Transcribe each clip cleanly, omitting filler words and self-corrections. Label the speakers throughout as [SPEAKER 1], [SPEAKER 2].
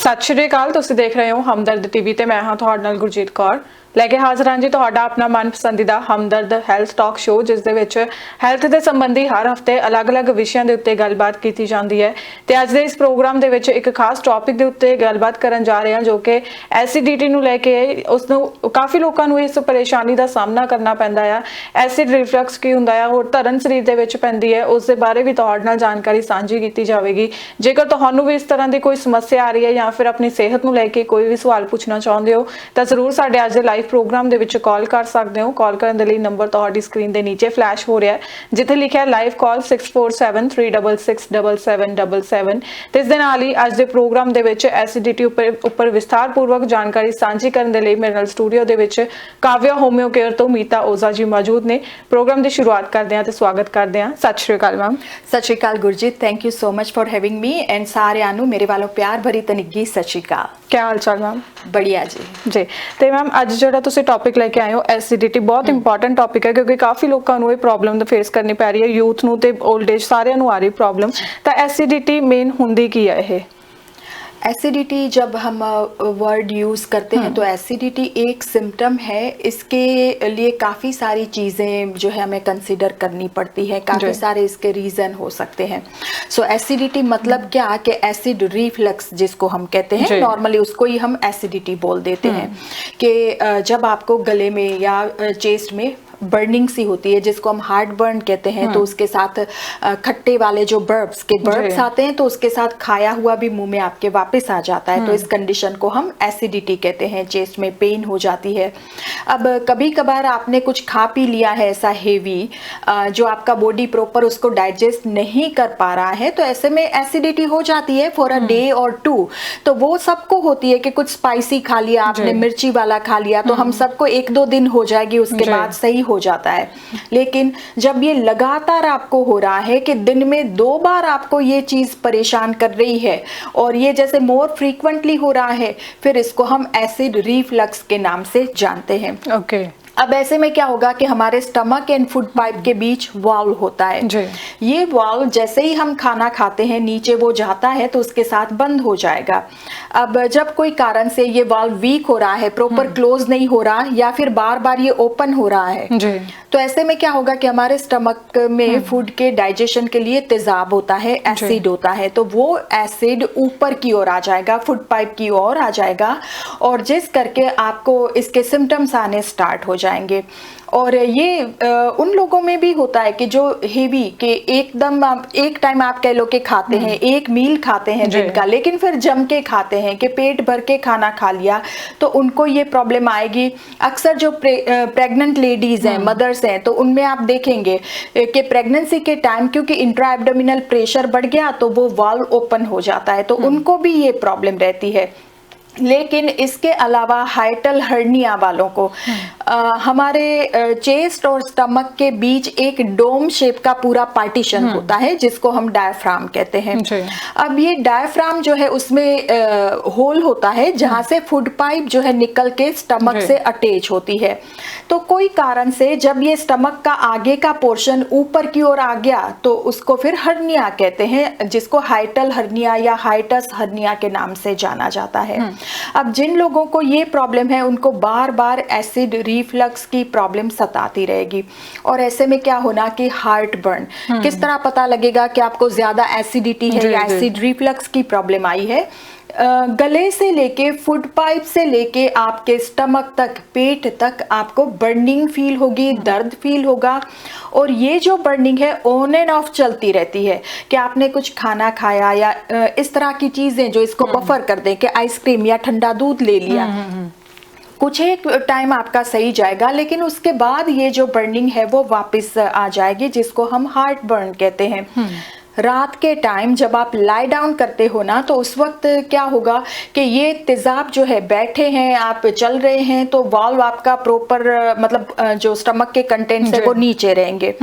[SPEAKER 1] ਸਤਿ ਸ਼੍ਰੀ ਅਕਾਲ। ਤੁਸੀਂ ਦੇਖ ਰਹੇ ਹੋ ਹਮਦਰਦ ਟੀਵੀ ਤੇ ਮੈਂ ਹਾਂ ਤੁਹਾਡੇ ਨਾਲ ਗੁਰਜੀਤ ਕੌਰ ਲੈ ਕੇ ਹਾਜ਼ਰ ਹਾਂ ਜੀ ਤੁਹਾਡਾ ਆਪਣਾ ਮਨਪਸੰਦੀਦਾ ਹਮਦਰਦ ਹੈਲਥ ਟਾਕ ਸ਼ੋ, ਜਿਸ ਦੇ ਵਿੱਚ ਹੈਲਥ ਦੇ ਸੰਬੰਧੀ ਹਰ ਹਫਤੇ ਅਲੱਗ-ਅਲੱਗ ਵਿਸ਼ਿਆਂ ਦੇ ਉੱਤੇ ਗੱਲਬਾਤ ਕੀਤੀ ਜਾਂਦੀ ਹੈ। ਤੇ ਅੱਜ ਦੇ ਇਸ ਪ੍ਰੋਗਰਾਮ ਦੇ ਵਿੱਚ ਇੱਕ ਖਾਸ ਟੌਪਿਕ ਦੇ ਉੱਤੇ ਗੱਲਬਾਤ ਕਰਨ ਜਾ ਰਹੇ ਹਾਂ, ਜੋ ਕਿ ਐਸਿਡਿਟੀ ਨੂੰ ਲੈ ਕੇ ਉਸ ਨੂੰ ਕਾਫੀ ਲੋਕਾਂ ਨੂੰ ਇਸ ਪਰੇਸ਼ਾਨੀ ਦਾ ਸਾਹਮਣਾ ਕਰਨਾ ਪੈਂਦਾ ਆ। ਐਸਿਡ ਰਿਫਲਕਸ ਕੀ ਹੁੰਦਾ ਆ, ਹੋਰ ਧਰਨ ਸਰੀਰ ਦੇ ਵਿੱਚ ਪੈਂਦੀ ਹੈ, ਉਸ ਦੇ ਬਾਰੇ ਵੀ ਤੁਹਾਡੇ ਨਾਲ ਜਾਣਕਾਰੀ ਸਾਂਝੀ ਕੀਤੀ ਜਾਵੇਗੀ। ਜੇਕਰ ਤੁਹਾਨੂੰ ਵੀ ਇਸ ਤਰ੍ਹਾਂ ਦੀ ਕੋਈ ਸਮੱਸਿਆ ਆ ਰਹੀ ਹੈ ਜਾਂ ਫਿਰ ਆਪਣੀ ਸਿਹਤ ਨੂੰ ਲੈ ਕੇ ਕੋਈ ਵੀ ਸਵਾਲ ਪੁੱਛਣਾ ਚਾਹੁੰਦੇ ਹੋ ਤਾਂ ਜ਼ਰੂਰ ਸਾਡੇ ਅੱਜ ਦੇ ਲਾਈਵ ਪ੍ਰੋਗਰਾਮ ਦੇ ਵਿੱਚ ਕਾਲ ਕਰ ਸਕਦੇ ਹੋ। ਕਾਲ ਕਰਨ ਦੇ ਲਈ ਨੰਬਰ ਤੁਹਾਡੀ ਸਕਰੀਨ ਦੇ ਨੀਚੇ ਫਲੈਸ਼ ਹੋ ਰਿਹਾ ਹੈ, ਜਿੱਥੇ ਲਿਖਿਆ ਹੈ ਲਾਈਵ ਕਾਲ 6473667777 ਤੇ ਇਸ ਦੇ ਨਾਲ ਹੀ ਅੱਜ ਦੇ ਪ੍ਰੋਗਰਾਮ ਦੇ ਵਿੱਚ ਐਸਿਡਿਟੀ ਉੱਪਰ ਵਿਸਥਾਰਪੂਰਵਕ ਜਾਣਕਾਰੀ ਸਾਂਝੀ ਕਰਨ ਦੇ ਲਈ ਮੇਰੇ ਨਾਲ ਸਟੂਡੀਓ ਦੇ ਵਿੱਚ ਕਾਵਿਆ ਹੋਮਿਓ ਕੇਅਰ ਤੋਂ ਮੀਤਾ ਓਜ਼ਾ ਜੀ ਮੌਜੂਦ ਨੇ। ਪ੍ਰੋਗਰਾਮ ਦੀ ਸ਼ੁਰੂਆਤ ਕਰਦੇ ਹਾਂ ਤੇ ਸਵਾਗਤ ਕਰਦੇ ਹਾਂ। ਸਤਿ ਸ਼੍ਰੀ ਅਕਾਲ ਮੈਮ।
[SPEAKER 2] ਸਤਿ ਸ਼੍ਰੀ ਅਕਾਲ Gurjeet, thank you so much for having me and ਸਾਰਿਆਂ ਨੂੰ ਮੇਰੇ ਵੱਲੋਂ ਪਿਆਰ ਭਰੀ ਤਨਿੱਗੀ ਸਤਿ ਸ਼੍ਰੀ ਅਕਾਲ।
[SPEAKER 1] ਕੀ ਹਾਲ ਚਾਲ ਮੈਮ?
[SPEAKER 2] बढ़िया जी
[SPEAKER 1] ਜੀ। ਤੇ ਮੈਮ ਅੱਜ ਜਿਹੜਾ ਤੁਸੀਂ ਟੌਪਿਕ ਲੈ ਕੇ ਆਏ ਹੋ ਐਸਿਡਿਟੀ, ਬਹੁਤ ਇੰਪੋਰਟੈਂਟ ਟੌਪਿਕ ਹੈ ਕਿਉਂਕਿ ਕਾਫੀ ਲੋਕਾਂ ਨੂੰ ਇਹ ਪ੍ਰੋਬਲਮ ਦਾ ਫੇਸ ਕਰਨੀ ਪੈ ਰਹੀ ਹੈ, ਯੂਥ ਨੂੰ ਤੇ 올ਡ ਏਜ ਸਾਰਿਆਂ ਨੂੰ ਆ ਰਹੀ ਪ੍ਰੋਬਲਮ। ਤਾਂ ਐਸਿਡਿਟੀ ਮੇਨ ਹੁੰਦੀ ਕੀ ਹੈ ਇਹ?
[SPEAKER 2] एसिडिटी जब हम वर्ड यूज़ करते हैं तो एसिडिटी एक सिम्टम है। इसके लिए काफ़ी सारी चीज़ें जो है हमें कंसिडर करनी पड़ती है, काफ़ी सारे इसके रीज़न हो सकते हैं। सो एसिडिटी मतलब क्या कि एसिड रिफ्लक्स जिसको हम कहते हैं, नॉर्मली उसको ही हम एसिडिटी बोल देते हैं कि जब आपको गले में या चेस्ट में बर्निंग सी होती है जिसको हम हार्ट बर्न कहते हैं, तो उसके साथ खट्टे वाले जो बर्ब्स आते हैं तो उसके साथ खाया हुआ भी मुंह में आपके वापस आ जाता है, तो इस कंडीशन को हम एसिडिटी कहते हैं। चेस्ट में पेन हो जाती है। अब कभी कभार आपने कुछ खा पी लिया है ऐसा हेवी जो आपका बॉडी प्रॉपर उसको डाइजेस्ट नहीं कर पा रहा है, तो ऐसे में एसिडिटी हो जाती है फॉर अ डे और टू। तो वो सबको होती है कि कुछ स्पाइसी खा लिया आपने, मिर्ची वाला खा लिया, तो हम सबको 1-2 दिन हो जाएगी, उसके बाद सही हो जाता है। लेकिन जब ये लगातार आपको हो रहा है कि दिन में 2 बार आपको ये चीज परेशान कर रही है और ये जैसे मोर फ्रीक्वेंटली हो रहा है, फिर इसको हम एसिड रिफ्लक्स के नाम से जानते हैं।
[SPEAKER 1] ओके।
[SPEAKER 2] अब ऐसे में क्या होगा कि हमारे स्टमक एंड फूड पाइप के बीच वाल्व होता है। ये वाल्व जैसे ही हम खाना खाते हैं नीचे वो जाता है तो उसके साथ बंद हो जाएगा। अब जब कोई कारण से ये वाल्व वीक हो रहा है, प्रॉपर क्लोज नहीं हो रहा, या फिर बार बार ये ओपन हो रहा है, तो ऐसे में क्या होगा कि हमारे स्टमक में फूड के डाइजेशन के लिए तेजाब होता है, एसिड होता है, तो वो एसिड ऊपर की ओर आ जाएगा, फूड पाइप की ओर आ जाएगा, और जिस करके आपको इसके सिम्टम्स आने स्टार्ट हो जाएंगे। और ये उन लोगों में भी होता है कि जो हेवी के एकदम एक टाइम आप कह लो कि खाते हैं, एक मील खाते हैं दिन का, लेकिन फिर जम के खाते हैं कि पेट भर के खाना खा लिया, तो उनको ये प्रॉब्लम आएगी। अक्सर जो प्रेग्नेंट लेडीज हैं, मदर्स हैं, तो उनमें आप देखेंगे कि प्रेगनेंसी के टाइम क्योंकि इंट्रा एब्डोमिनल प्रेशर बढ़ गया तो वो वाल्व ओपन हो जाता है, तो उनको भी ये प्रॉब्लम रहती है। लेकिन इसके अलावा हाइटल हर्निया वालों को हमारे चेस्ट और स्टमक के बीच एक डोम शेप का पूरा पार्टीशन होता है जिसको हम डायफ्राम कहते हैं। अब ये डायफ्राम जो है उसमें होल होता है जहां से फूड पाइप जो है निकल के स्टमक से अटैच होती है। तो कोई कारण से जब ये स्टमक का आगे का पोर्शन ऊपर की ओर आ गया तो उसको फिर हर्निया कहते हैं, जिसको हाइटल हर्निया या हाइटस हर्निया के नाम से जाना जाता है। अब जिन लोगों को ये प्रॉब्लम है उनको बार बार एसिड रिफ्लक्स की प्रॉब्लम सताती रहेगी। और ऐसे में क्या होना कि हार्ट बर्न, किस तरह पता लगेगा कि आपको ज्यादा एसिडिटी है या एसिड रिफ्लक्स की प्रॉब्लम आई है? गले से लेके फूड पाइप से लेके आपके स्टमक तक, पेट तक आपको बर्निंग फील होगी, दर्द फील होगा। और ये जो बर्निंग है ऑन एंड ऑफ चलती रहती है कि आपने कुछ खाना खाया या इस तरह की चीजें जो इसको बफर कर दें कि आइसक्रीम या ठंडा दूध ले लिया, कुछ एक टाइम आपका सही जाएगा, लेकिन उसके बाद ये जो बर्निंग है वो वापस आ जाएगी, जिसको हम हार्ट बर्न कहते हैं। रात के टाइम जब आप लाई डाउन करते हो ना, तो उस वक्त क्या होगा कि ये तेजाब जो है, बैठे हैं आप, चल रहे हैं, तो वाल्व आपका प्रॉपर मतलब जो स्टमक के कंटेंट्स है वो नीचे रहेंगे।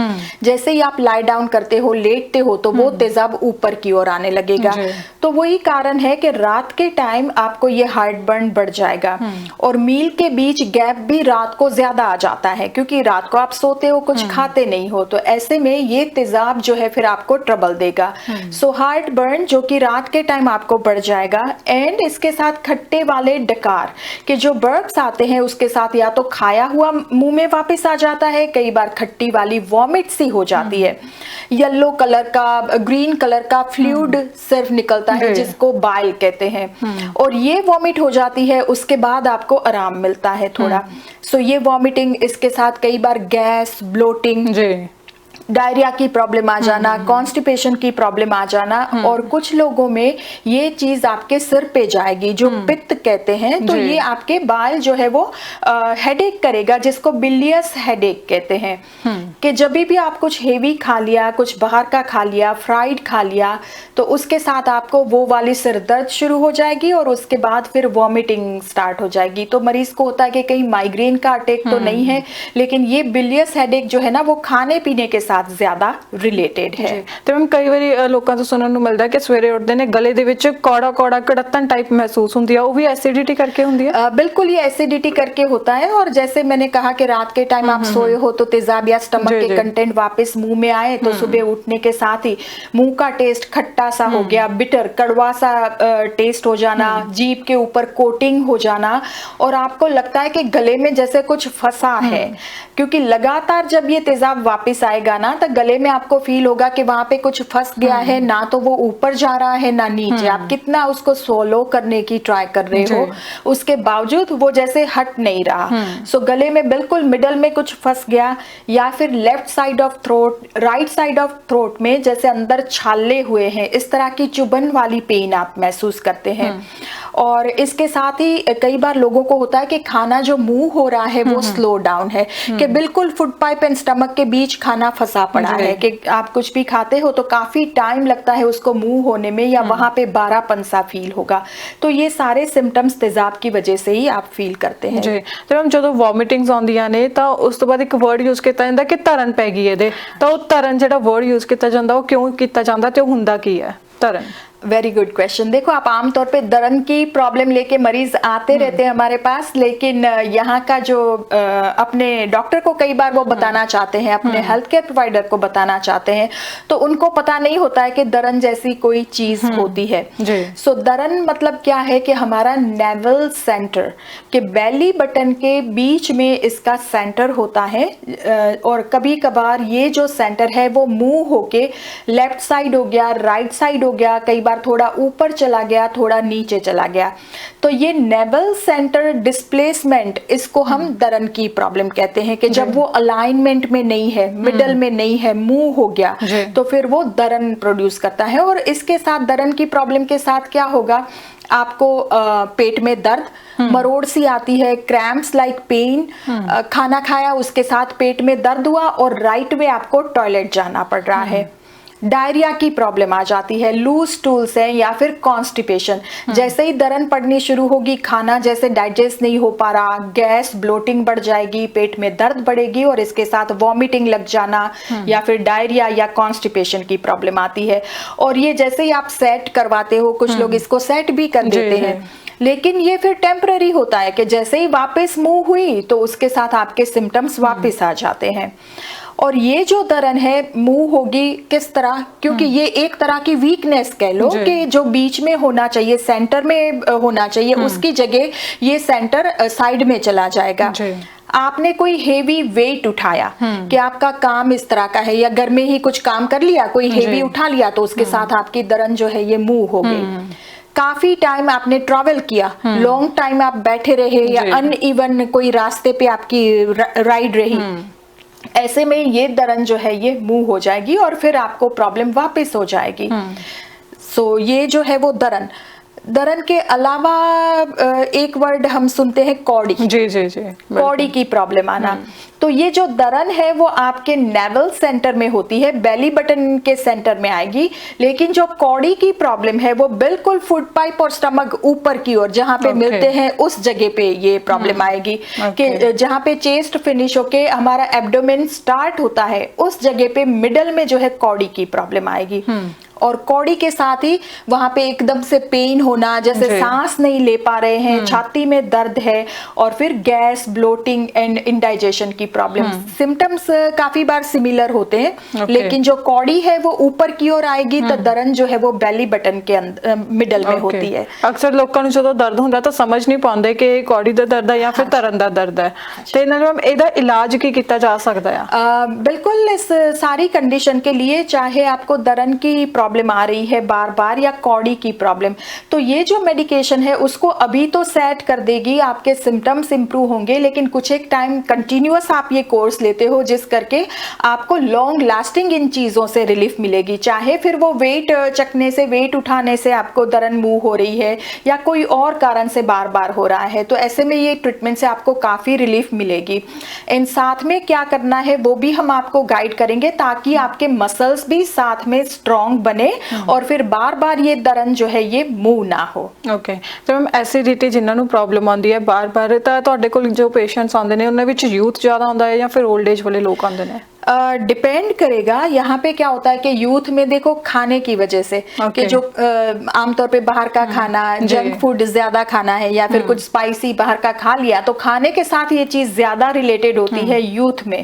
[SPEAKER 2] जैसे ही आप लाई डाउन करते हो, लेटते हो, तो वो तेजाब ऊपर की ओर आने लगेगा। तो वही कारण है कि रात के टाइम आपको ये हार्ट बर्न बढ़ जाएगा। और मील के बीच गैप भी रात को ज्यादा आ जाता है क्योंकि रात को आप सोते हो, कुछ खाते नहीं हो, तो ऐसे में ये तेजाब जो है फिर आपको ट्रबल देगा। सो हार्ट बर्न जो कि रात के टाइम आपको बढ़ जाएगा, एंड इसके साथ खट्टे वाले डकार के जो बर्ब्स आते हैं उसके साथ या तो खाया हुआ मुंह में वापस आ जाता है, कई बार खट्टी वाली वॉमिट सी हो जाती है, येलो कलर का, ग्रीन कलर का फ्लूइड सिर्फ निकलता है जिसको बाइल कहते हैं, और ये वॉमिट हो जाती है, उसके बाद आपको आराम मिलता है थोड़ा। सो ये वॉमिटिंग, इसके साथ कई बार गैस, ब्लोटिंग, डायरिया की प्रॉब्लम आ जाना, कॉन्स्टिपेशन की प्रॉब्लम आ जाना, और कुछ लोगों में ये चीज आपके सिर पे जाएगी जो पित्त कहते हैं, तो ये आपके बाल जो है वो हेडेक करेगा, जिसको बिलियस हेडेक कहते हैं। कि जब भी आप कुछ हेवी खा लिया, कुछ बाहर का खा लिया, फ्राइड खा लिया, तो उसके साथ आपको वो वाली सिर दर्द शुरू हो जाएगी, और उसके बाद फिर वॉमिटिंग स्टार्ट हो जाएगी। तो मरीज को होता है कि कहीं माइग्रेन का अटैक तो नहीं है, लेकिन ये बिलियस हेडेक जो है ना वो खाने पीने के साथ ਜ਼ਿਆਦਾ ਰਿਲੇਟਡ ਹੈ।
[SPEAKER 1] ਤੇ ਮੈਮ ਕਈ ਵਾਰੀ ਲੋਕਾਂ ਤੋਂ ਸੁਣਨ ਨੂੰ ਮਿਲਦਾ ਕਿ ਸਵੇਰੇ ਉੱਠਦੇ ਨੇ ਗਲੇ ਦੇ ਵਿੱਚ ਕੌੜਾ ਕੌੜਾ ਕੜੱਤਨ टाइप महसूस होती है, वो भी एसिडिटी करके होती है?
[SPEAKER 2] बिल्कुल, ये एसिडिटी करके होता है, और जैसे मैंने कहा कि रात के टाइम आप सोए हो तो तेजाब या स्टमक के कंटेंट वापस मुंह में आए, तो सुबह उठने के साथ ही मुंह का टेस्ट खट्टा सा हो गया, बिटर कड़वा सा टेस्ट हो जाना, जीभ के ऊपर कोटिंग हो जाना, और आपको लगता है कि गले में जैसे कुछ फंसा है, क्योंकि लगातार जब ये तेजाब वापस आएगा ना तो गले में आपको फील होगा कि वहां पे कुछ फंस गया है, ना तो वो ऊपर जा रहा है ना नीचे, आप कितना उसको सोलो करने की ट्राई कर रहे हो, उसके बावजूद वो जैसे हट नहीं रहा। सो गले में बिल्कुल मिडल में कुछ फंस गया, या फिर left side of throat, right side of throat में जैसे अंदर छाले हुए हैं, इस तरह की चुभन वाली पेन आप महसूस करते हैं। और इसके साथ ही कई बार लोगों को होता है कि खाना जो मुंह हो रहा है वो स्लो डाउन है, कि बिल्कुल फूड पाइप एंड स्टमक के बीच खाना फंसा पड़ा है, कि आप कुछ भी खाते हो तो काफी टाइम लगता है उसको मुंह होने में, या वहां पे बारापन सा फील होगा। तो ये सारे सिम्टम्स तेजाब की वजह से ही आप फील करते हैं
[SPEAKER 1] ਜੀ। ਤੇ ਮੈਮ ਜਦੋਂ ਵੋਮਿਟਿੰਗਸ ਆਉਂਦੀਆਂ ਨੇ ਤਾਂ ਉਸ ਤੋਂ ਬਾਅਦ ਇੱਕ ਵਰਡ ਯੂਜ਼ ਕੀਤਾ ਜਾਂਦਾ ਕਿ ਧਰਨ ਪੈ ਗਈ ਇਹਦੇ, ਤਾਂ ਉਹ ਧਰਨ ਜਿਹੜਾ ਵਰਡ ਯੂਜ਼ ਕੀਤਾ ਜਾਂਦਾ ਉਹ ਕਿਉਂ ਕੀਤਾ ਜਾਂਦਾ ਤੇ ਉਹ ਹੁੰਦਾ ਕੀ ਹੈ ਧਰਨ?
[SPEAKER 2] Very good question. देखो, आप आमतौर पे दरन की प्रॉब्लम लेके मरीज आते रहते हैं हमारे पास, लेकिन यहाँ का जो अपने डॉक्टर को कई बार वो बताना चाहते हैं, अपने हेल्थ केयर प्रोवाइडर को बताना चाहते हैं, तो उनको पता नहीं होता है कि दरन जैसी कोई चीज होती है। सो दरन मतलब क्या है कि हमारा नेवल सेंटर के बेली बटन के बीच में इसका सेंटर होता है, और कभी कभार ये जो सेंटर है वो मुंह होके लेफ्ट साइड हो गया, राइट साइड हो गया, कई बार थोड़ा ऊपर चला गया, थोड़ा नीचे चला गया। तो ये नेवल सेंटर डिस्प्लेसमेंट, इसको हम दरन की प्रॉब्लम कहते हैं, कि जब वो अलाइनमेंट में नहीं है, मिडल में नहीं है, मुंह हो गया, तो फिर वो दरन प्रोड्यूस करता है। और इसके साथ दरन की प्रॉब्लम के साथ क्या होगा, आपको पेट में दर्द, मरोड़ सी आती है, क्रैम्प्स लाइक पेन, खाना खाया उसके साथ पेट में दर्द हुआ और राइट वे आपको टॉयलेट जाना पड़ रहा है, डायरिया की प्रॉब्लम आ जाती है, लूज स्टूल्स है, या फिर कॉन्स्टिपेशन, जैसे ही दरन पड़नी शुरू होगी, खाना जैसे डाइजेस्ट नहीं हो पा रहा, गैस, ब्लोटिंग बढ़ जाएगी, पेट में दर्द बढ़ेगी, और इसके साथ वॉमिटिंग लग जाना, या फिर डायरिया या कॉन्स्टिपेशन की प्रॉब्लम आती है। और ये जैसे ही आप सेट करवाते हो, कुछ लोग इसको सेट भी कर देते हैं, लेकिन ये फिर टेम्पररी होता है, कि जैसे ही वापस मुंह हुई तो उसके साथ आपके सिम्टम्स वापस आ जाते हैं। और ये जो दरन है मुंह होगी किस तरह, क्योंकि ये एक तरह की वीकनेस कह लो, कि जो बीच में होना चाहिए, सेंटर में होना चाहिए, उसकी जगह ये सेंटर साइड में चला जाएगा। आपने कोई हेवी वेट उठाया, कि आपका काम इस तरह का है, या घर में ही कुछ काम कर लिया, कोई हेवी उठा लिया, तो उसके साथ आपकी दरन जो है ये मुंह हो गई। काफी टाइम आपने ट्रैवल किया, लॉन्ग टाइम आप बैठे रहे, या अनइवन कोई रास्ते पे आपकी राइड रही, ऐसे में ये दरन जो है ये मुंह हो जाएगी, और फिर आपको प्रॉब्लम वापस हो जाएगी। सो ये जो है वो दरन के अलावा एक वर्ड हम सुनते हैं कौड़ी।
[SPEAKER 1] जी जी जी,
[SPEAKER 2] कौड़ी की प्रॉब्लम आना। तो ये जो दरन है वो आपके नेवल सेंटर में होती है, बेली बटन के सेंटर में आएगी, लेकिन जो कौड़ी की प्रॉब्लम है वो बिल्कुल फूड पाइप और स्टमक ऊपर की ओर जहाँ पे मिलते हैं उस जगह पे ये प्रॉब्लम आएगी, कि जहाँ पे चेस्ट फिनिश होके हमारा एब्डोमेन स्टार्ट होता है उस जगह पे मिडल में जो है कौड़ी की प्रॉब्लम आएगी। और कौड़ी के साथ ही वहां पे एकदम से पेन होना, जैसे सांस नहीं ले पा रहे हैं, छाती में दर्द है, और फिर गैस, ब्लोटिंग एंड इंडाइजेशन की प्रॉब्लम। सिम्टम्स काफी बार सिमिलर होते हैं, लेकिन जो कौड़ी है वो ऊपर की ओर आएगी तो दर्द जो है वो बेली बटन के मिडल में होती है।
[SPEAKER 1] अक्सर लोगों ਨੂੰ ਜਦੋਂ ਦਰਦ ਹੁੰਦਾ ਤਾਂ ਸਮਝ ਨਹੀਂ ਪਾਉਂਦੇ ਕਿ ਇਹ ਕੌੜੀ ਦਾ ਦਰਦ ਹੈ ਜਾਂ ਫਿਰ ਧਰਨ ਦਾ ਦਰਦ ਹੈ, ਤੇ ਇਹਨਾਂ ਨੂੰ ਇਹਦਾ ਇਲਾਜ ਕੀ ਕੀਤਾ ਜਾ ਸਕਦਾ ਹੈ?
[SPEAKER 2] बिल्कुल, इस सारी कंडीशन के लिए, चाहे आपको दरन की प्रॉब्लम आ रही है बार बार या कौड़ी की प्रॉब्लम, तो ये जो मेडिकेशन है उसको अभी तो सेट कर देगी, आपके सिम्टम्स इंप्रूव होंगे, लेकिन कुछ एक टाइम कंटिन्यूअस आप ये कोर्स लेते हो जिस करके आपको लॉन्ग लास्टिंग इन चीज़ों से रिलीफ मिलेगी। चाहे फिर वो वेट चकने से, वेट उठाने से आपको दरन मूव हो रही है या कोई और कारण से बार बार हो रहा है, तो ऐसे में ये ट्रीटमेंट से आपको काफ़ी रिलीफ मिलेगी। इन साथ में क्या करना है वो भी हम आपको गाइड करेंगे, ताकि आपके मसल्स भी साथ में स्ट्रॉन्ग बने और फिर बार बार ये दरन जो है ये मूव ना हो।
[SPEAKER 1] ਓਕੇ, ਤੇ ਮੈਮ ਐਸਿਡਿਟੀ ਜਿਨ੍ਹਾਂ ਨੂੰ ਪ੍ਰੋਬਲਮ ਆਉਂਦੀ ਹੈ ਬਾਰ-ਬਾਰ, ਤਾਂ ਤੁਹਾਡੇ ਕੋਲ ਜੋ ਪੇਸ਼ੈਂਟਸ ਆਉਂਦੇ ਨੇ ਉਹਨਾਂ ਵਿੱਚ ਯੂਥ ਜ਼ਿਆਦਾ ਹੁੰਦਾ ਹੈ ਜਾਂ ਫਿਰ 올ਡ ਏਜ ਵਾਲੇ ਲੋਕ ਆਉਂਦੇ ਨੇ?
[SPEAKER 2] डिपेंड करेगा। यहाँ पे क्या होता है कि यूथ में देखो खाने की वजह से कि जो आमतौर पे बाहर का खाना, जंक फूड ज्यादा खाना है या फिर कुछ स्पाइसी बाहर का खा लिया, तो खाने के साथ ये चीज ज्यादा रिलेटेड होती है यूथ में।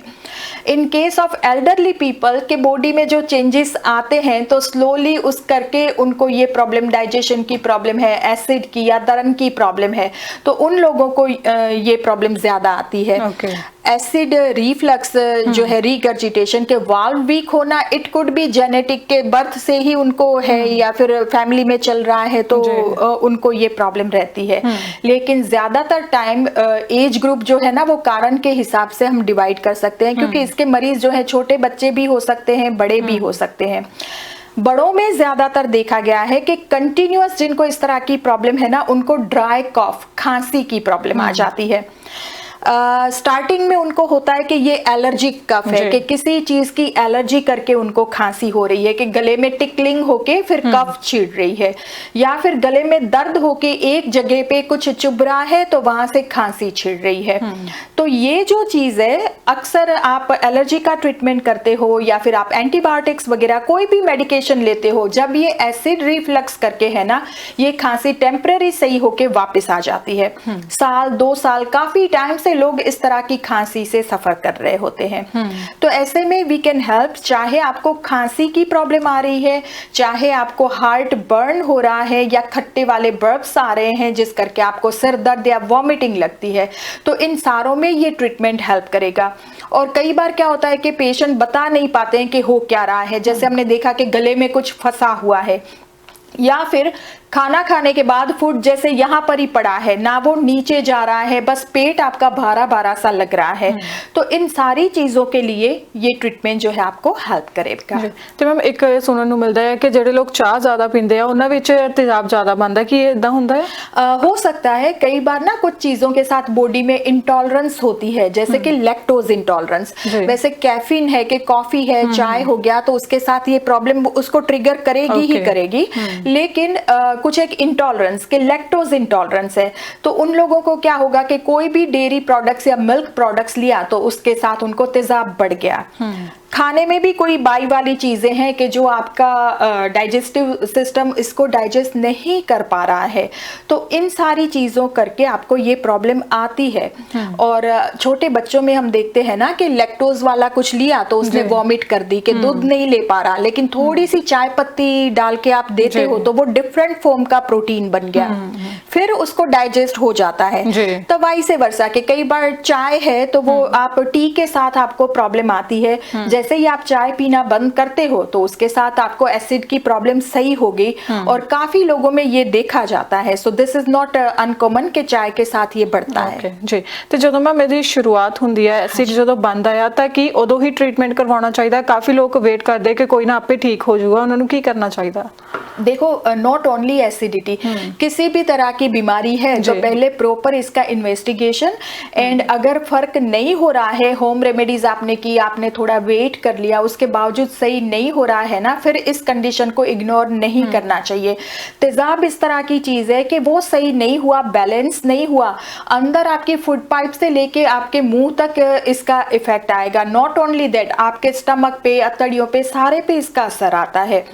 [SPEAKER 2] In case of elderly people के बॉडी में जो चेंजेस आते हैं तो स्लोली उस करके उनको ये प्रॉब्लम, डाइजेशन की प्रॉब्लम है, एसिड की या दरन की प्रॉब्लम है, तो उन लोगों को ये प्रॉब्लम ज्यादा आती है। एसिड रिफ्लक्स जो है, रिगर्जिटेशन के वाल्व वीक होना, इट कुड बी जेनेटिक, के बर्थ से ही उनको है या फिर फैमिली में चल रहा है तो उनको ये प्रॉब्लम रहती है। लेकिन ज्यादातर टाइम एज ग्रुप जो है ना वो कारण के हिसाब से हम डिवाइड कर सकते हैं, क्योंकि इसके मरीज जो है छोटे बच्चे भी हो सकते हैं, बड़े भी हो सकते हैं। बड़ों में ज्यादातर देखा गया है कि कंटिन्यूअस जिनको इस तरह की प्रॉब्लम है ना, उनको ड्राई कॉफ, खांसी की प्रॉब्लम आ जाती है। स्टार्टिंग में उनको होता है कि ये एलर्जिक कफ है, कि किसी चीज की एलर्जी करके उनको खांसी हो रही है, कि गले में टिकलिंग होके फिर कफ छिड़ रही है, या फिर गले में दर्द होके एक जगह पे कुछ चुभ रहा है तो वहां से खांसी छिड़ रही है। तो ये जो चीज है, अक्सर आप एलर्जी का ट्रीटमेंट करते हो या फिर आप एंटीबायोटिक्स वगैरह कोई भी मेडिकेशन लेते हो, जब ये एसिड रिफ्लक्स करके है ना, ये खांसी टेम्पररी सही होके वापस आ जाती है। साल 2 साल काफी टाइम से लोग इस तरह की खांसी से सफर कर रहे होते हैं। तो ऐसे में वी कैन हेल्प। चाहे आपको खांसी की प्रॉब्लम आ रही है, चाहे आपको हार्ट बर्न हो रहा है या खट्टे वाले बर्ब्स आ रहे हैं जिस करके आपको सिर दर्द या वॉमिटिंग लगती है, तो इन सारों में ये ट्रीटमेंट हेल्प करेगा। और कई बार क्या होता है कि पेशेंट बता नहीं पाते हैं कि हो क्या रहा है, जैसे हमने देखा कि गले में कुछ फंसा हुआ है, या फिर खाना खाने के बाद फूड जैसे यहाँ पर ही पड़ा है ना, वो नीचे जा रहा है, बस पेट आपका भारा भारा सा लग रहा है। तो इन सारी चीजों के लिए ये ट्रीटमेंट जो है आपको हेल्प करेगा।
[SPEAKER 1] ਤੇ ਮੈਮ ਇੱਕ ਸੁਣਨ ਨੂੰ ਮਿਲਦਾ ਹੈ ਕਿ ਜਿਹੜੇ ਲੋਕ ਚਾਹ ਜ਼ਿਆਦਾ ਪੀਂਦੇ ਆ ਉਹਨਾਂ ਵਿੱਚ ਤੇਜ਼ਾਬ ਜ਼ਿਆਦਾ ਬਣਦਾ, ਕੀ ਇਹ ਇਦਾਂ ਹੁੰਦਾ ਹੈ?
[SPEAKER 2] हो सकता है, कई बार ना कुछ चीजों के साथ बॉडी में इंटॉलरेंस होती है, जैसे कि लैक्टोज इंटॉलरेंस। वैसे कैफीन है कि कॉफी है, चाय हो गया, तो उसके साथ ये प्रॉब्लम उसको ट्रिगर करेगी ही करेगी। लेकिन कुछ एक इंटॉलरेंस के लैक्टोज इंटॉलरेंस है, तो उन लोगों को क्या होगा कि कोई भी डेयरी प्रोडक्ट्स या मिल्क प्रोडक्ट्स लिया तो उसके साथ उनको तेजाब बढ़ गया। खाने में भी कोई बाई वाली चीजें हैं कि जो आपका डाइजेस्टिव सिस्टम इसको डाइजेस्ट नहीं कर पा रहा है, तो इन सारी चीजों करके आपको ये प्रॉब्लम आती है। और छोटे बच्चों में हम देखते हैं ना कि लैक्टोज वाला कुछ लिया तो उसने वॉमिट कर दी, कि दूध नहीं ले पा रहा, लेकिन थोड़ी सी चाय पत्ती डाल के आप देते हो तो वो डिफरेंट फॉर्म का प्रोटीन बन गया, फिर उसको डाइजेस्ट हो जाता है। तो वाइस वर्सा कि कई बार चाय है तो वो आप टी के साथ आपको प्रॉब्लम आती है, जैसे ही आप चाय पीना बंद करते हो तो उसके साथ आपको एसिड की प्रॉब्लम सही होगी, और काफी लोगों में ये देखा जाता है। So this is not uncommon कि चाय के साथ ये बढ़ता है।
[SPEAKER 1] जी, ਤੇ ਜਦੋਂ ਮੈਂ ਇਹਦੀ ਸ਼ੁਰੂਆਤ ਹੁੰਦੀ ਹੈ, ਐਸਿਡ ਜਦੋਂ ਬੰਦ ਆਇਆ ਤਾਂ ਕੀ ਉਦੋਂ ਹੀ ਟ੍ਰੀਟਮੈਂਟ ਕਰਵਾਉਣਾ ਚਾਹੀਦਾ? ਕਾਫੀ ਲੋਕ ਵੇਟ ਕਰਦੇ ਕਿ ਕੋਈ ਨਾ ਆਪੇ ਠੀਕ ਹੋ ਜਾਊਗਾ, ਉਹਨਾਂ ਨੂੰ ਕੀ ਕਰਨਾ ਚਾਹੀਦਾ?
[SPEAKER 2] देखो, नॉट ओनली एसिडिटी, किसी भी तरह की बीमारी है तो पहले प्रॉपर इसका इन्वेस्टिगेशन, एंड अगर फर्क नहीं हो रहा है, होम रेमेडीज आपने की, आपने थोड़ा वेट वेट कर लिया, उसके बावजूद सही नहीं हो रहा है ना, फिर इस कंडीशन को इग्नोर नहीं करना चाहिए। तेजाब इस तरह की चीज है कि वो सही नहीं हुआ, बैलेंस नहीं हुआ, अंदर आपकी फूड पाइप से लेके आपके मुंह तक इसका इफेक्ट आएगा। नॉट ओनली दैट, आपके स्टमक पे, अतड़ियों पे, सारे पे इसका असर आता है।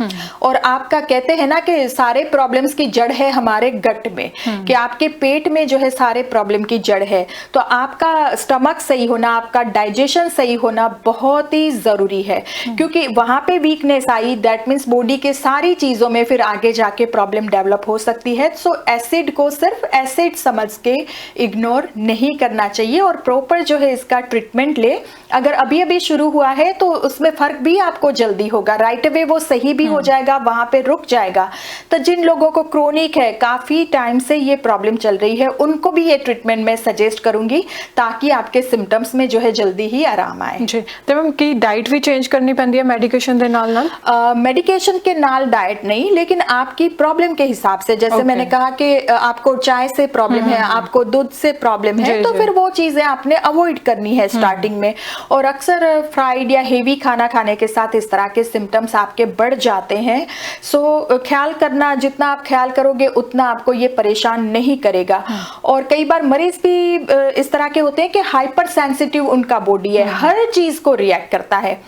[SPEAKER 2] और आपका कहते हैं ना कि सारे प्रॉब्लम्स की जड़ है हमारे गट में, कि आपके पेट में जो है सारे प्रॉब्लम की जड़ है। तो आपका स्टमक सही होना, आपका डाइजेशन सही होना बहुत ही जरूरी है, क्योंकि वहां पे weakness I, that means body के सारी चीजों में फिर आगे जाके प्रॉब्लम डेवलप हो सकती है। सो एसिड को सिर्फ एसिड समझ के इग्नोर नहीं करना चाहिए और प्रॉपर जो है इसका ट्रीटमेंट ले। अगर अभी अभी शुरू हुआ है तो उसमें फर्क भी आपको जल्दी होगा, राइट अवे वो सही भी हो जाएगा, वहां पे रुक जाएगा। तो जिन लोगों को क्रोनिक है, काफी टाइम से ये प्रॉब्लम चल रही है, उनको भी ये ट्रीटमेंट मैं सजेस्ट करूंगी, ताकि आपके सिम्टम्स में जो है जल्दी ही आराम आए।
[SPEAKER 1] जी, तो मैम की डाइट भी चेंज करनी पैंदी है मेडिकेशन के नाल नाल?
[SPEAKER 2] मेडिकेशन के नाल डाइट नहीं, लेकिन आपकी प्रॉब्लम के हिसाब से, जैसे मैंने कहा कि आपको चाय से प्रॉब्लम है, आपको दूध से प्रॉब्लम है, तो फिर वो चीजें आपने अवॉइड करनी है स्टार्टिंग में। और अक्सर फ्राइड या हेवी खाना खाने के साथ इस तरह के सिम्टम्स आपके बढ़ जाते हैं। सो ख्याल करना, जितना आप ख्याल करोगे उतना आपको ये परेशान नहीं करेगा। और कई बार मरीज भी इस तरह के होते हैं कि हाइपर सेंसिटिव उनका बॉडी है, हर चीज को रिएक्ट करता है,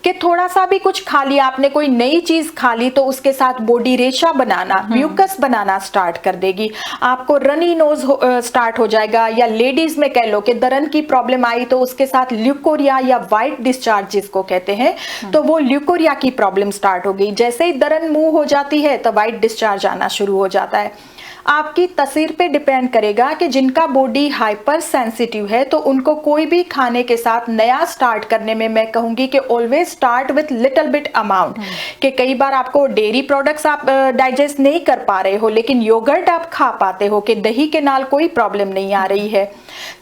[SPEAKER 2] कि थोड़ा सा भी कुछ खा लिया आपने, कोई नई चीज खा ली तो उसके साथ बॉडी रेशा बनाना, म्यूकस बनाना स्टार्ट कर देगी, आपको रनी नोज स्टार्ट हो जाएगा। या लेडीज में कह लो कि दरन की प्रॉब्लम आई तो उसके साथ ल्यूकोरिया या वाइट डिस्चार्ज जिसको कहते हैं, तो वो ल्यूकोरिया की प्रॉब्लम स्टार्ट हो गई। जैसे ही दरन मुंह हो जाती है तो वाइट डिस्चार्ज आना शुरू हो जाता है। आपकी तस्वीर पे डिपेंड करेगा कि जिनका बॉडी हाइपर सेंसिटिव है तो उनको कोई भी खाने के साथ नया स्टार्ट करने में मैं कहूंगी कि always start with little bit amount. कि कई बार आपको डेयरी प्रोडक्ट्स आप डाइजेस्ट नहीं कर पा रहे हो, लेकिन योगर्ट आप खा पाते हो, कि दही के नाल कोई प्रॉब्लम नहीं आ रही है।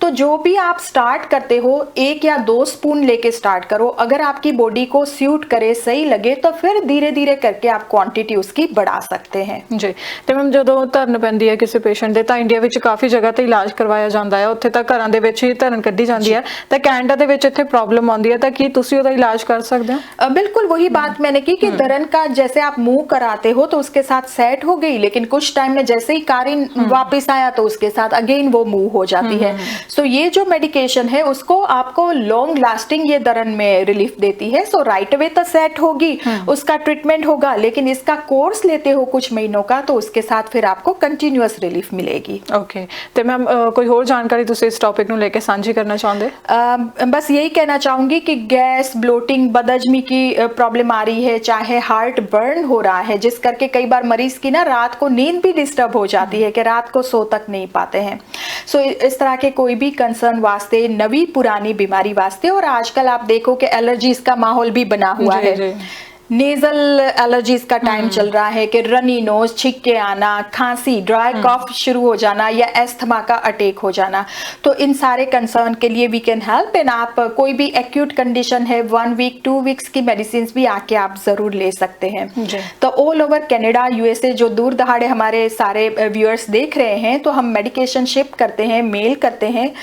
[SPEAKER 2] तो जो भी आप स्टार्ट करते हो 1 या 2 स्पून लेके स्टार्ट करो, अगर आपकी बॉडी को सूट करे, सही लगे, तो फिर धीरे धीरे करके आप क्वांटिटी उसकी बढ़ा सकते हैं।
[SPEAKER 1] जी, तो मैम जो धਰਨ ਪੈਂਦੀ ਹੈ ਕਿਸੇ ਪੇਸ਼ੈਂਟ ਦੇ, ਤਾਂ ਇੰਡੀਆ ਵਿੱਚ ਕਾਫੀ ਜਗ੍ਹਾ ਤੇ ਇਲਾਜ ਕਰਵਾਇਆ ਜਾਂਦਾ ਹੈ, ਉੱਥੇ ਤਾਂ ਘਰਾਂ ਦੇ ਵਿੱਚ ਹੀ ਧਰਨ ਕੱਢੀ ਜਾਂਦੀ ਹੈ, ਤਾਂ ਕੈਨੇਡਾ ਦੇ ਵਿੱਚ ਇੱਥੇ प्रॉब्लम आती है, तो ਕੀ ਤੁਸੀਂ ਉਹਦਾ इलाज कर सकते हो?
[SPEAKER 2] बिल्कुल वही बात मैंने की कि दरन का जैसे आप मुंह कराते हो तो उसके साथ सेट हो गई, लेकिन कुछ टाइम में जैसे ही कारिन वापस आया तो उसके साथ अगेन वो मुंह हो जाती है। सो ये जो मेडिकेशन है उसको आपको लॉन्ग लास्टिंग ये दरन में रिलीफ देती है। सो राइट अवे तो सेट होगी, उसका ट्रीटमेंट होगा, लेकिन इसका कोर्स लेते हो कुछ महीनों का तो उसके साथ फिर आपको कंटिन्यूअस रिलीफ मिलेगी।
[SPEAKER 1] ओके, तो मैम कोई और जानकारी तुसी इस टॉपिक ਨੂੰ ਲੈ ਕੇ ਸਾਂਝੀ करना चाहते?
[SPEAKER 2] बस यही कहना चाहूंगी कि गैस, ब्लोटिंग, बदहजमी की प्रॉब्लम आ रही है, चाहे हार्ट बर्न हो रहा है, जिस करके कई बार मरीज की ना रात को नींद भी डिस्टर्ब हो जाती है, कि रात को सो तक नहीं पाते हैं। सो इस तरह के कोई भी कंसर्न वास्ते, नवी पुरानी बीमारी वास्ते, और आजकल आप देखो कि एलर्जीज का माहौल भी बना हुआ है। नेजल एलर्जीज का टाइम चल रहा है, कि रनी नोज, छिक्के आना, खांसी, ड्राई कॉफ शुरू हो जाना, या एस्थमा का अटैक हो जाना। तो इन सारे कंसर्न के लिए वी कैन हेल्प। एंड आप कोई भी एक्यूट कंडीशन है, 1 वीक 2 वीक्स की मेडिसिन भी आके आप जरूर ले सकते हैं। तो ऑल ओवर कनाडा, यूएसए, जो दूर दहाड़े हमारे सारे व्यूअर्स देख रहे हैं, तो हम मेडिकेशन शिप करते हैं, मेल करते हैं,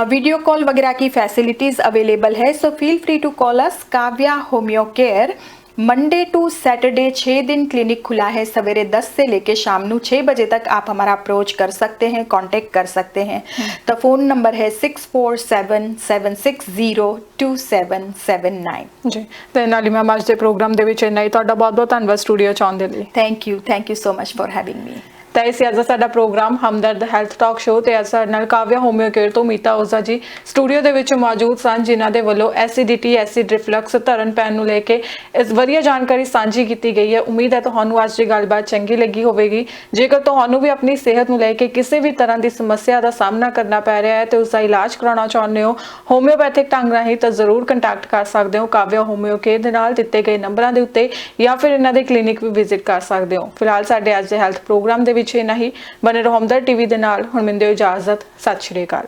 [SPEAKER 2] वीडियो कॉल वगैरह की फैसिलिटीज अवेलेबल है। So feel free to call us. Kavya homeo care Monday to Saturday 6 दिन क्लिनिक खुला है, सवेरे 10 से लेके शाम 6 बजे तक आप हमारा अप्रोच कर सकते हैं, कांटेक्ट कर सकते हैं। तो फोन नंबर है 6477602779।
[SPEAKER 1] जी, तो नाली मैम आज के प्रोग्राम ਦੇ ਵਿੱਚ ਇੰਨਾ ਹੀ, ਤੁਹਾਡਾ ਬਹੁਤ ਬਹੁਤ ਧੰਨਵਾਦ ਸਟੂਡੀਓ ਚ ਆਉਣ ਦੇ ਲਈ।
[SPEAKER 2] Thank you so much for having me.
[SPEAKER 1] ਤਾਂ ਇਹ ਸੀ ਅੱਜ ਦਾ ਸਾਡਾ ਪ੍ਰੋਗਰਾਮ ਹਮਦਰਦ ਹੈਲਥ ਟਾਕ ਸ਼ੋਅ, ਤੇ ਅੱਜ ਸਾਡੇ ਨਾਲ ਕਾਵਿਆ ਹੋਮਿਓ ਕੇਅਰ ਤੋਂ ਮੀਤਾ ਓਜ਼ਾ ਜੀ ਸਟੂਡੀਓ ਦੇ ਵਿੱਚ ਮੌਜੂਦ ਸਨ, ਜਿਨ੍ਹਾਂ ਦੇ ਵੱਲੋਂ ਐਸਿਡਿਟੀ, ਐਸਿਡ ਰਿਫਲਕਸ, ਧਰਨ ਪੈਣ ਨੂੰ ਲੈ ਕੇ ਇਸ ਵਧੀਆ ਜਾਣਕਾਰੀ ਸਾਂਝੀ ਕੀਤੀ ਗਈ ਹੈ। ਉਮੀਦ ਹੈ ਤੁਹਾਨੂੰ ਅੱਜ ਦੀ ਗੱਲਬਾਤ ਚੰਗੀ ਲੱਗੀ ਹੋਵੇਗੀ। ਜੇਕਰ ਤੁਹਾਨੂੰ ਵੀ ਆਪਣੀ ਸਿਹਤ ਨੂੰ ਲੈ ਕੇ ਕਿਸੇ ਵੀ ਤਰ੍ਹਾਂ ਦੀ ਸਮੱਸਿਆ ਦਾ ਸਾਹਮਣਾ ਕਰਨਾ ਪੈ ਰਿਹਾ ਹੈ ਤੇ ਉਸ ਦਾ ਇਲਾਜ ਕਰਾਉਣਾ ਚਾਹੁੰਦੇ ਹੋ ਹੋਮਿਓਪੈਥਿਕ ਢੰਗ ਰਾਹੀਂ, ਤਾਂ ਜ਼ਰੂਰ ਕੰਟੈਕਟ ਕਰ ਸਕਦੇ ਹੋ ਕਾਵਿਆ ਹੋਮਿਓ ਕੇਅਰ ਦੇ ਨਾਲ ਦਿੱਤੇ ਗਏ ਨੰਬਰਾਂ ਦੇ ਉੱਤੇ, ਜਾਂ ਫਿਰ ਇਹਨਾਂ ਦੇ ਕਲੀਨਿਕ ਵੀ ਵਿਜ਼ਿਟ ਕਰ ਸਕਦੇ ਹੋ। ਫਿਲਹਾਲ ਸਾਡੇ ਅੱਜ ਦੇ ਹੈਲਥ ਪ੍ਰੋਗਰਾਮ ਦੇ ਵਿੱਚ ਇੰਨਾ ਹੀ। ਬਨੇ ਰਹੋ ਹਮਦਰਦ ਟੀਵੀ ਦੇ ਨਾਲ। ਹੁਣ ਮਿਲਦੇ ਹੋ ਇਜਾਜ਼ਤ। ਸਤਿ ਸ਼੍ਰੀ ਅਕਾਲ।